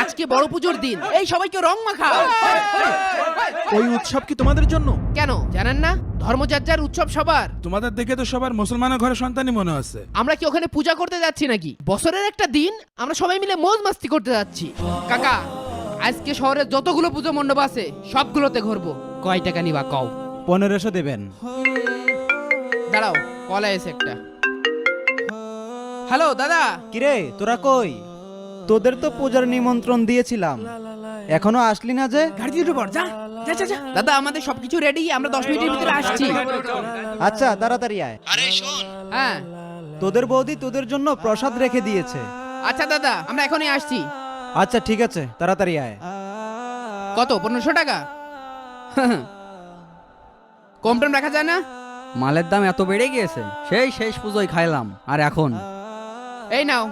আজকে বড় পুজোর দিন, এই সবাইকে রং মাখা। ওই উৎসব কি তোমাদের জন্য? কেন জানেন না? ধর্মযাত্রার উৎসব সবার। তোমাদের দেখে তো সবার মুসলমানের ঘরে সন্তানই মনে হচ্ছে। আমরা কি ওখানে পূজা করতে যাচ্ছি নাকি? বছরের একটা দিন আমরা সবাই মিলে মৌজ মাস্তি করতে যাচ্ছি। কাকা, আজকে শহরের যতগুলো পুজো মণ্ডপ আছে সবগুলোতে ঘুরবো। কয় টাকা নিবা কও? 1500 দেবেন। দাঁড়াও, কল এসে একটা। হ্যালো দাদা। কিরে তোরা কই? তোদের তো পূজার নিমন্ত্রণ দিয়েছিলাম, এখনো আসলি না যে? দাদা আমাদের সবকিছু রেডি, আমরা 10 মিনিটের ভিতরে আসছি। আচ্ছা তাড়াতাড়ি আয়। হ্যাঁ তোদের বৌদি তোদের জন্য প্রসাদ রেখে দিয়েছে। আচ্ছা দাদা, আমরা এখনই আসছি। আচ্ছা ঠিক আছে, তাড়াতাড়ি আয়। কত? 1500 টাকা? কম টম রাখা যায় না? মালের দাম এত বেড়ে গিয়েছে, সেই শেষ পুজোয় খাইলাম, আর এখন এই নাও